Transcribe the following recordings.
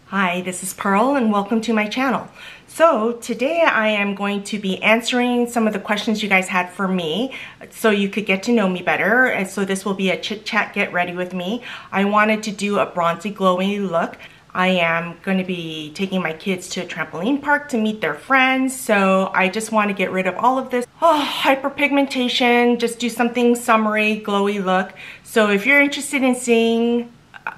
Hi, this is Pearl and welcome to my channel. So today I am going to be answering some of the questions you guys had for me so you could get to know me better. And so this will be a chit chat get ready with me. I wanted to do a bronzy glowy look. I am going to be taking my kids to a trampoline park to meet their friends. So I just want to get rid of all of this hyperpigmentation, just do something summery, glowy look. So if you're interested in seeing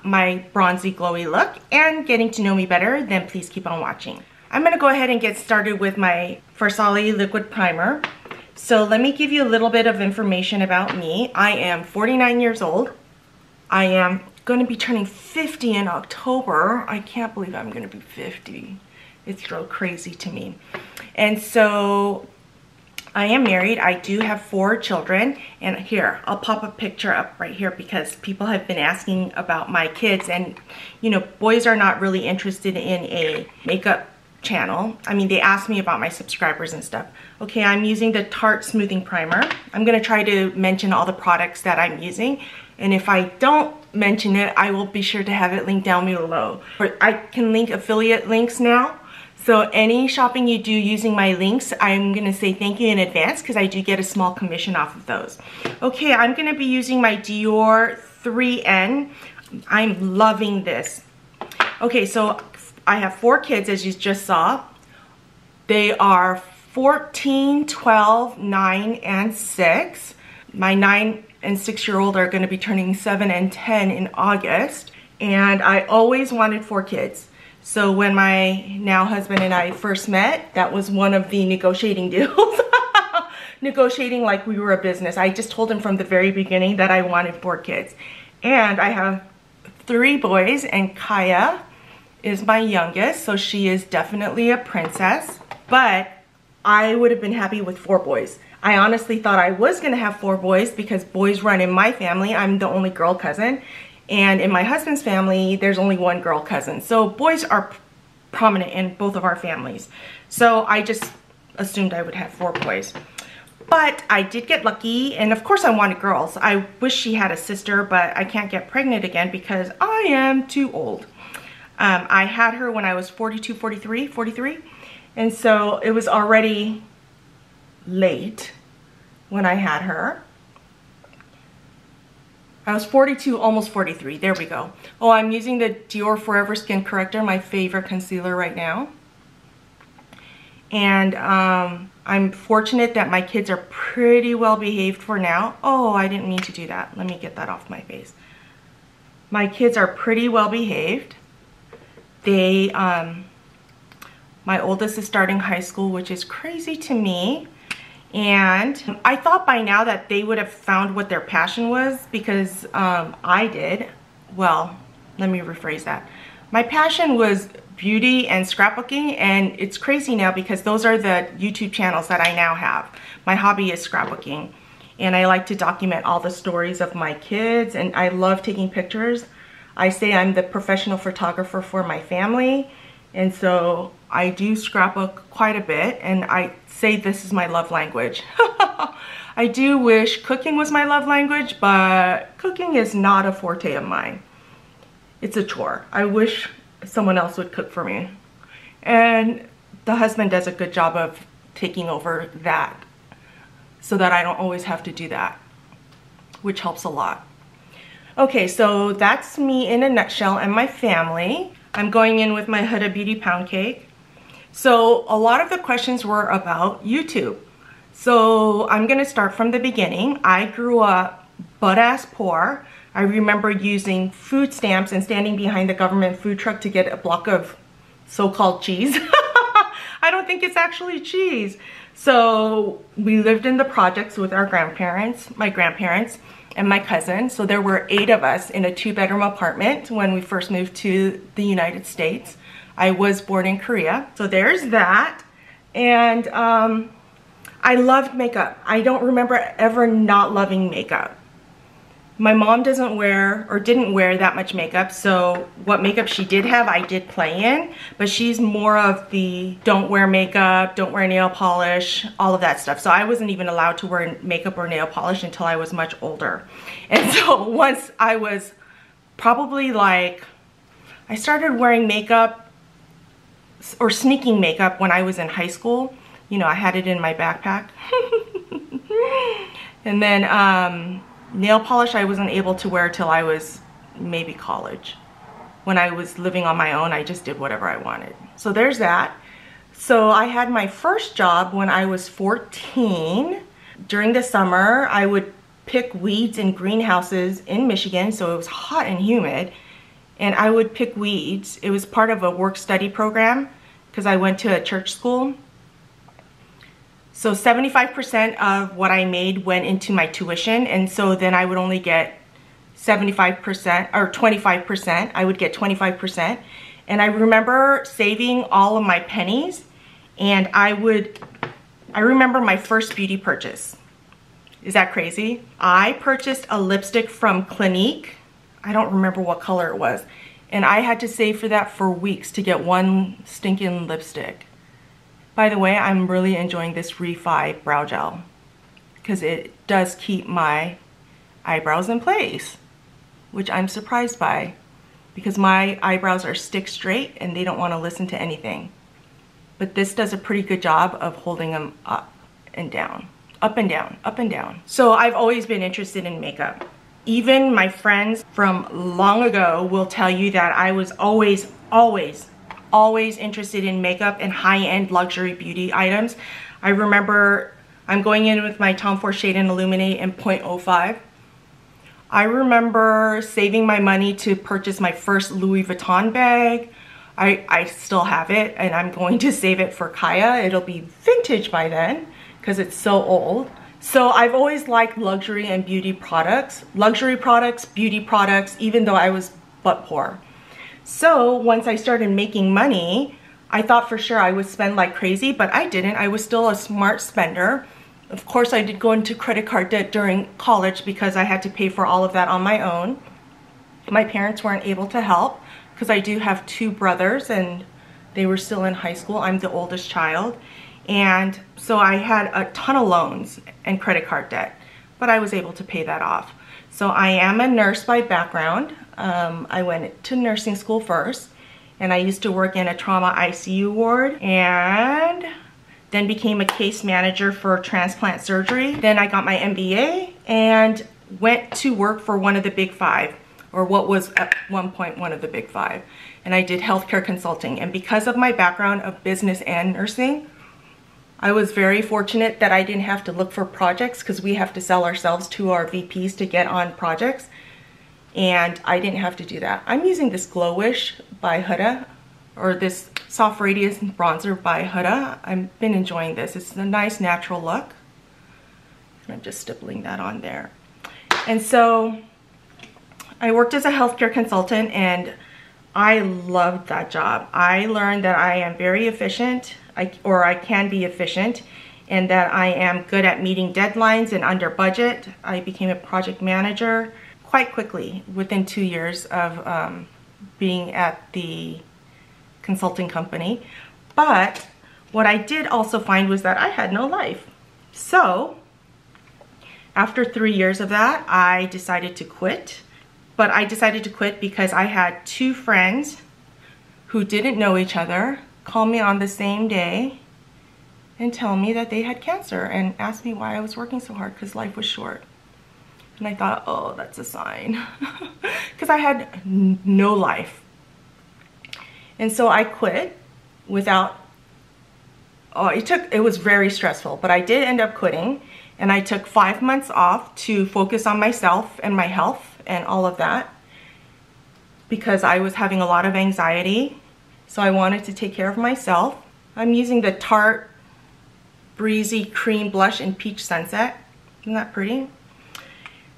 my bronzy glowy look and getting to know me better, then please keep on watching. I'm going to go ahead and get started with my Fersalie liquid primer. So let me give you a little bit of information about me. I am 49 years old. I am going to be turning 50 in October. I can't believe I'm going to be 50. It's so crazy to me. And so I am married. I do have 4 children, and here I'll pop a picture up right here because people have been asking about my kids, and you know, boys are not really interested in a makeup channel. I mean, they ask me about my subscribers and stuff. Okay, I'm using the Tarte Smoothing Primer. I'm going to try to mention all the products that I'm using, and if I don't mention it, I will be sure to have it linked down below. I can link affiliate links now. So any shopping you do using my links, I'm going to say thank you in advance because I do get a small commission off of those. Okay, I'm going to be using my Dior 3N. I'm loving this. Okay, so I have 4 kids, as you just saw. They are 14, 12, 9, and 6. My 9 and 6-year-old are going to be turning 7 and 10 in August. And I always wanted 4 kids. So when my now husband and I first met, that was one of the negotiating deals. Negotiating like we were a business. I just told him from the very beginning that I wanted 4 kids. And I have 3 boys, and Kaya is my youngest, so she is definitely a princess. But I would have been happy with 4 boys. I honestly thought I was gonna have 4 boys because boys run in my family. I'm the only girl cousin. And in my husband's family, there's only 1 girl cousin. So boys are prominent in both of our families. So I just assumed I would have 4 boys. But I did get lucky, and of course I wanted girls. I wish she had a sister, but I can't get pregnant again because I am too old. I had her when I was 42, 43. And so it was already late when I had her. I was 42, almost 43. There we go. Oh, I'm using the Dior Forever Skin Corrector, my favorite concealer right now. And I'm fortunate that my kids are pretty well behaved for now. Oh, I didn't mean to do that. Let me get that off my face. My kids are pretty well behaved. They, my oldest is starting high school, which is crazy to me. And I thought by now that they would have found what their passion was because I did. Well, let me rephrase that. My passion was beauty and scrapbooking, and it's crazy now because those are the YouTube channels that I now have. My hobby is scrapbooking, and I like to document all the stories of my kids, and I love taking pictures. I say I'm the professional photographer for my family, and so I do scrapbook quite a bit, and I say this is my love language. I do wish cooking was my love language, but cooking is not a forte of mine. It's a chore. I wish someone else would cook for me. And the husband does a good job of taking over that so that I don't always have to do that, which helps a lot. Okay, so that's me in a nutshell and my family. I'm going in with my Huda Beauty Pound Cake. So a lot of the questions were about YouTube. So I'm gonna start from the beginning. I grew up butt-ass poor. I remember using food stamps and standing behind the government food truck to get a block of so-called cheese. I don't think it's actually cheese. So we lived in the projects with our grandparents, my grandparents, and my cousin. So there were 8 of us in a 2-bedroom apartment when we first moved to the United States. I was born in Korea. So there's that. And I loved makeup. I don't remember ever not loving makeup. My mom doesn't wear or didn't wear that much makeup, so what makeup she did have I did play in, but she's more of the don't wear makeup, don't wear nail polish, all of that stuff. So I wasn't even allowed to wear makeup or nail polish until I was much older. And so once I was probably like I started wearing makeup or sneaking makeup when I was in high school. You know, I had it in my backpack. And then nail polish I wasn't able to wear till I was maybe college. When I was living on my own, I just did whatever I wanted. So there's that. So I had my first job when I was 14. During the summer, I would pick weeds in greenhouses in Michigan, so it was hot and humid, and I would pick weeds. It was part of a work-study program because I went to a church school. So 75% of what I made went into my tuition, and so then I would only get 75% or 25%. I would get 25%. And I remember saving all of my pennies, and I remember my first beauty purchase. Is that crazy? I purchased a lipstick from Clinique. I don't remember what color it was. And I had to save for that for weeks to get one stinking lipstick. By the way, I'm really enjoying this Refi brow gel because it does keep my eyebrows in place, which I'm surprised by because my eyebrows are stick straight and they don't want to listen to anything. But this does a pretty good job of holding them up and down, up and down, up and down. So I've always been interested in makeup. Even my friends from long ago will tell you that I was always interested in makeup and high-end luxury beauty items. I remember I'm going in with my Tom Ford Shade and Illuminate in 0.05. I remember saving my money to purchase my first Louis Vuitton bag. I still have it, and I'm going to save it for Kaya. It'll be vintage by then because it's so old. So I've always liked luxury and beauty products. Luxury products, beauty products, even though I was butt poor. So once I started making money, I thought for sure I would spend like crazy, but I didn't. I was still a smart spender. Of course, I did go into credit card debt during college because I had to pay for all of that on my own. My parents weren't able to help because I do have two brothers and they were still in high school. I'm the oldest child. And so I had a ton of loans and credit card debt, but I was able to pay that off. So I am a nurse by background. I went to nursing school first, and I used to work in a trauma ICU ward and then became a case manager for transplant surgery. Then I got my MBA and went to work for one of the big five, or what was at one point one of the big five. And I did healthcare consulting. And because of my background of business and nursing, I was very fortunate that I didn't have to look for projects because we have to sell ourselves to our VPs to get on projects. And I didn't have to do that. I'm using this Glowish by Huda, or this Soft Radiance Bronzer by Huda. I've been enjoying this. It's a nice natural look. I'm just stippling that on there. And so I worked as a healthcare consultant and I loved that job. I learned that I am very efficient, I can be efficient, and that I am good at meeting deadlines and under budget. I became a project manager quite quickly within 2 years of being at the consulting company. But what I did also find was that I had no life. So after 3 years of that, I decided to quit. But I decided to quit because I had two friends who didn't know each other call me on the same day and tell me that they had cancer and ask me why I was working so hard because life was short. And I thought, oh, that's a sign, because I had no life. And so I quit without, it was very stressful, but I did end up quitting, and I took 5 months off to focus on myself and my health and all of that because I was having a lot of anxiety. So I wanted to take care of myself. I'm using the Tarte Breezy Cream Blush in Peach Sunset. Isn't that pretty?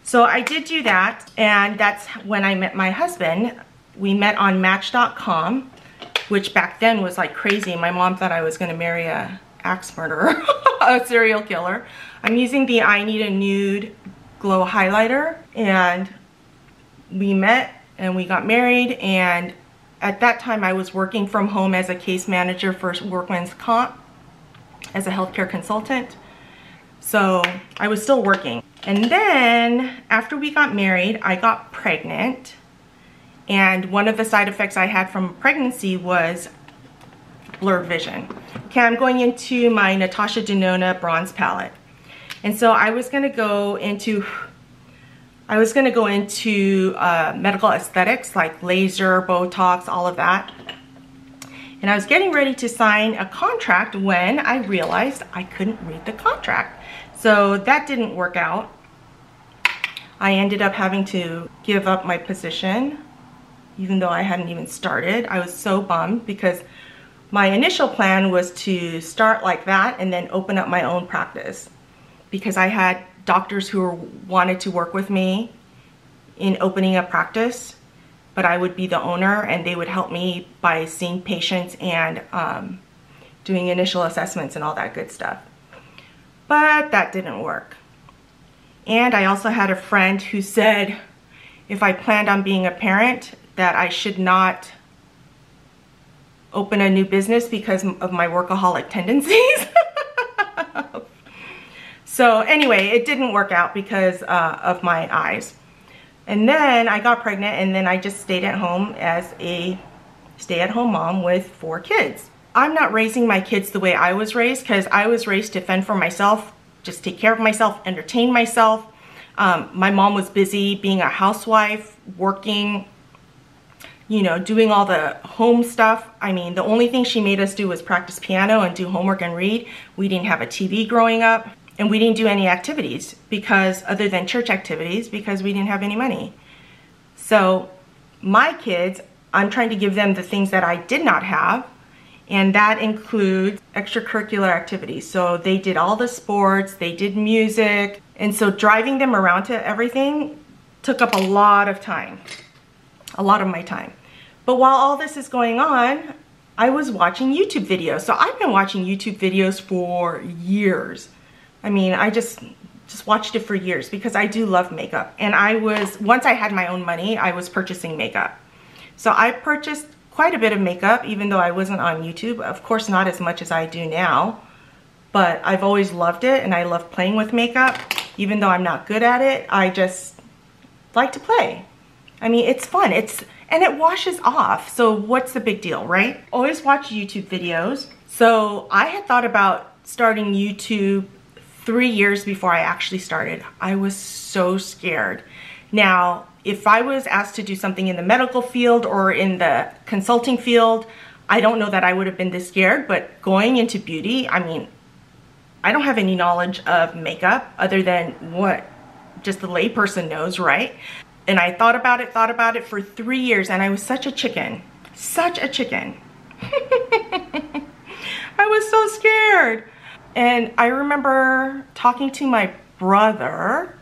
So I did do that, and that's when I met my husband. We met on Match.com, which back then was like crazy. My mom thought I was gonna marry a axe murderer, a serial killer. I'm using the I Need a Nude Glow Highlighter, and we met and we got married, and at that time I was working from home as a case manager for workman's comp as a healthcare consultant. So I was still working. And then after we got married, I got pregnant, And one of the side effects I had from pregnancy was blurred vision. Okay, I'm going into my Natasha Denona bronze palette. And so I was gonna go into medical aesthetics like laser, Botox, all of that. And I was getting ready to sign a contract when I realized I couldn't read the contract. So that didn't work out. I ended up having to give up my position, even though I hadn't even started. I was so bummed because my initial plan was to start like that and then open up my own practice, because I had doctors who wanted to work with me in opening a practice, but I would be the owner and they would help me by seeing patients and doing initial assessments and all that good stuff. But that didn't work. And I also had a friend who said if I planned on being a parent that I should not open a new business because of my workaholic tendencies. So anyway, it didn't work out because of my eyes. And then I got pregnant, and then I just stayed at home as a stay-at-home mom with 4 kids. I'm not raising my kids the way I was raised, because I was raised to fend for myself, just take care of myself, entertain myself. My mom was busy being a housewife, working, you know, doing all the home stuff. I mean, the only thing she made us do was practice piano and do homework and read. We didn't have a TV growing up, and we didn't do any activities other than church activities, because we didn't have any money. So my kids, I'm trying to give them the things that I did not have, and that includes extracurricular activities. So they did all the sports, they did music, and so driving them around to everything took up a lot of time, a lot of my time. But while all this is going on, I was watching YouTube videos. So I've been watching YouTube videos for years. I mean, I just watched it for years because I do love makeup. And once I had my own money, I was purchasing makeup. So I purchased quite a bit of makeup, even though I wasn't on YouTube. Of course, not as much as I do now, but I've always loved it, and I love playing with makeup. Even though I'm not good at it, I just like to play. I mean, it's fun, and it washes off. So what's the big deal, right? Always watch YouTube videos. So I had thought about starting YouTube 3 years before I actually started. I was so scared. Now, if I was asked to do something in the medical field or in the consulting field, I don't know that I would have been this scared, but going into beauty, I mean, I don't have any knowledge of makeup other than what just the layperson knows, right? And I thought about it for 3 years, and I was such a chicken, such a chicken. I was so scared. And I remember talking to my brother,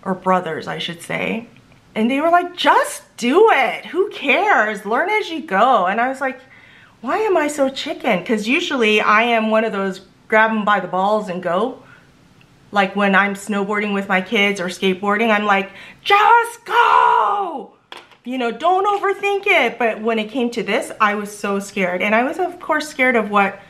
or brothers, I should say, and they were like, just do it. Who cares? Learn as you go. And I was like, why am I so chicken? Because usually I am one of those grab them by the balls and go. Like when I'm snowboarding with my kids or skateboarding, I'm like, just go. You know, don't overthink it. But when it came to this, I was so scared. And I was, of course, scared of what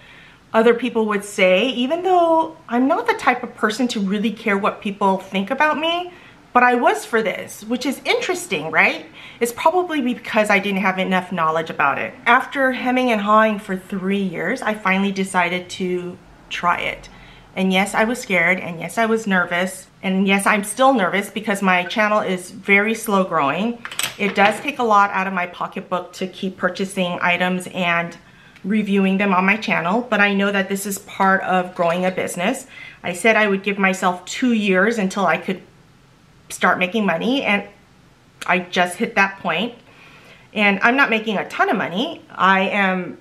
other people would say, even though I'm not the type of person to really care what people think about me, but I was for this, which is interesting, right? It's probably because I didn't have enough knowledge about it. After hemming and hawing for 3 years, I finally decided to try it. And yes, I was scared, and yes, I was nervous, and yes, I'm still nervous because my channel is very slow growing. It does take a lot out of my pocketbook to keep purchasing items and reviewing them on my channel, but I know that this is part of growing a business. I said I would give myself 2 years until I could start making money, and I just hit that point. And I'm not making a ton of money. I am,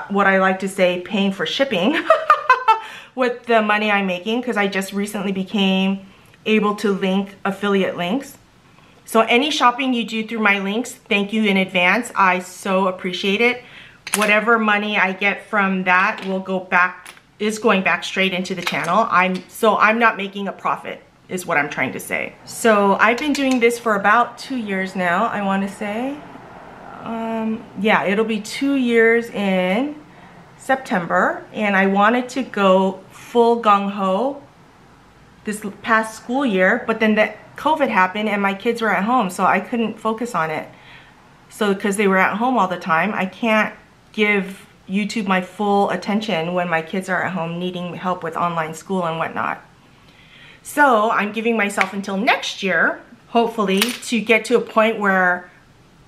what I like to say, paying for shipping with the money I'm making, because I just recently became able to link affiliate links. So any shopping you do through my links, thank you in advance. I so appreciate it. Whatever money I get from that is going back straight into the channel. I'm not making a profit, is what I'm trying to say. So I've been doing this for about 2 years now, I want to say. Yeah, it'll be 2 years in September, and I wanted to go full gung-ho this past school year, but then the COVID happened and my kids were at home, so I couldn't focus on it. So because they were at home all the time, I can't give YouTube my full attention when my kids are at home needing help with online school and whatnot. So I'm giving myself until next year, hopefully, to get to a point where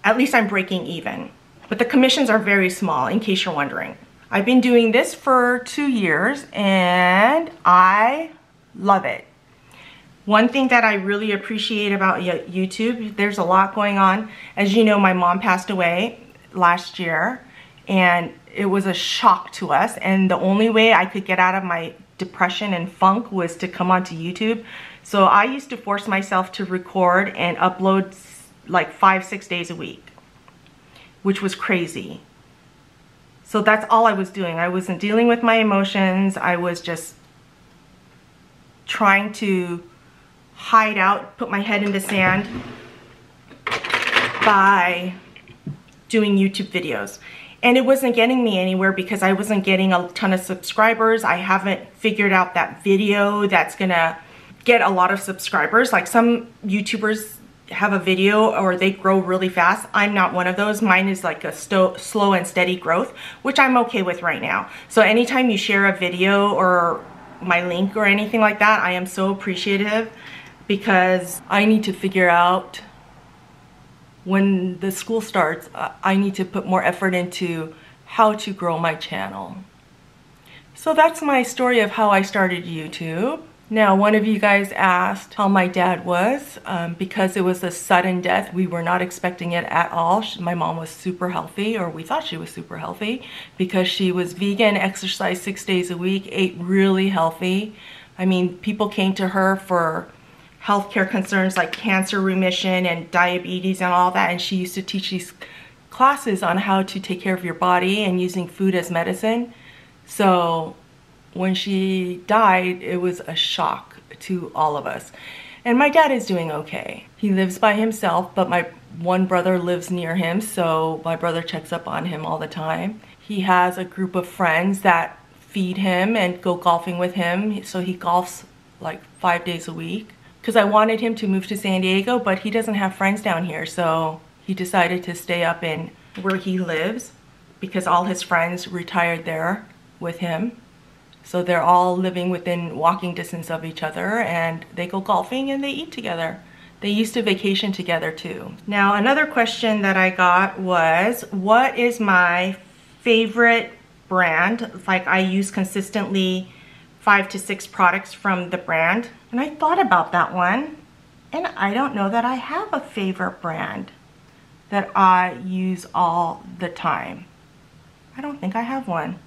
at least I'm breaking even. But the commissions are very small, in case you're wondering. I've been doing this for 2 years and I love it. One thing that I really appreciate about YouTube, there's a lot going on. As you know, my mom passed away last year and it was a shock to us. And the only way I could get out of my depression and funk was to come onto YouTube. So I used to force myself to record and upload like 5-6 days a week, which was crazy. So that's all I was doing. I wasn't dealing with my emotions. I was just trying to hide out, put my head in the sand by doing YouTube videos. And it wasn't getting me anywhere because I wasn't getting a ton of subscribers. I haven't figured out that video that's gonna get a lot of subscribers. Like some YouTubers have a video or they grow really fast. I'm not one of those. Mine is like a slow and steady growth, which I'm okay with right now. So anytime you share a video or my link or anything like that, I am so appreciative, because I need to figure out when the school starts, I need to put more effort into how to grow my channel. So that's my story of how I started YouTube. Now, one of you guys asked how my dad was. Because it was a sudden death, we were not expecting it at all. My mom was super healthy, or we thought she was super healthy, because she was vegan, exercised 6 days a week, ate really healthy. I mean, people came to her for healthcare concerns like cancer remission and diabetes and all that, and she used to teach these classes on how to take care of your body and using food as medicine. So when she died, it was a shock to all of us. And my dad is doing okay. He lives by himself, but my one brother lives near him, so my brother checks up on him all the time. He has a group of friends that feed him and go golfing with him, so he golfs like 5 days a week. Because I wanted him to move to San Diego, but he doesn't have friends down here, so he decided to stay up in where he lives because all his friends retired there with him. So they're all living within walking distance of each other, and they go golfing and they eat together. They used to vacation together too. Now, another question that I got was, what is my favorite brand? Like, I use consistently 5 to 6 products from the brand. And I thought about that one, and I don't know that I have a favorite brand that I use all the time. I don't think I have one.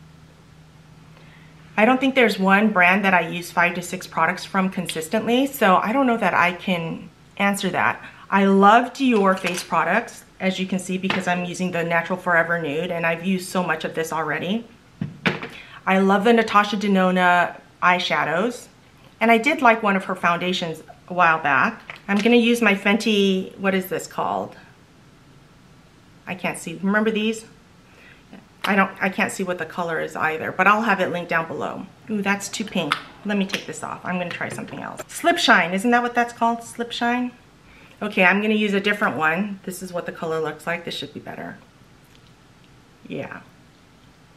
I don't think there's one brand that I use 5 to 6 products from consistently, so I don't know that I can answer that. I love Dior face products, as you can see, because I'm using the Natural Forever Nude, and I've used so much of this already. I love the Natasha Denona eyeshadows. And I did like one of her foundations a while back. I'm gonna use my Fenty, what is this called? I can't see, remember these? I can't see what the color is either, but I'll have it linked down below. Ooh, that's too pink. Let me take this off. I'm gonna try something else. Slip Shine, isn't that what that's called? Slip Shine? Okay, I'm gonna use a different one. This is what the color looks like. This should be better. Yeah.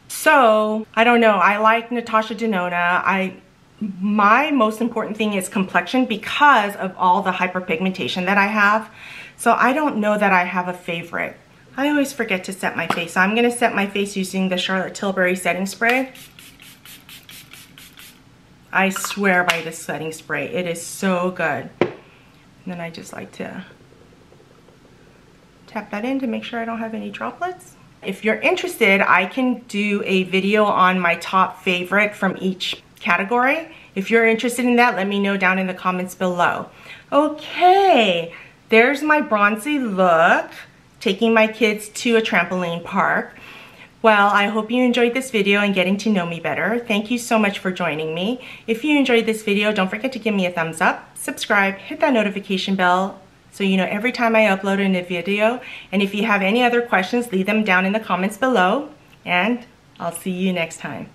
So, I don't know, I like Natasha Denona. My most important thing is complexion because of all the hyperpigmentation that I have. So I don't know that I have a favorite. I always forget to set my face. So I'm gonna set my face using the Charlotte Tilbury setting spray. I swear by this setting spray. It is so good. And then I just like to tap that in to make sure I don't have any droplets. If you're interested, I can do a video on my top favorite from each category. If you're interested in that, let me know down in the comments below. Okay, there's my bronzy look, taking my kids to a trampoline park. Well, I hope you enjoyed this video and getting to know me better. Thank you so much for joining me. If you enjoyed this video, don't forget to give me a thumbs up, subscribe, hit that notification bell so you know every time I upload a new video. And if you have any other questions, leave them down in the comments below, and I'll see you next time.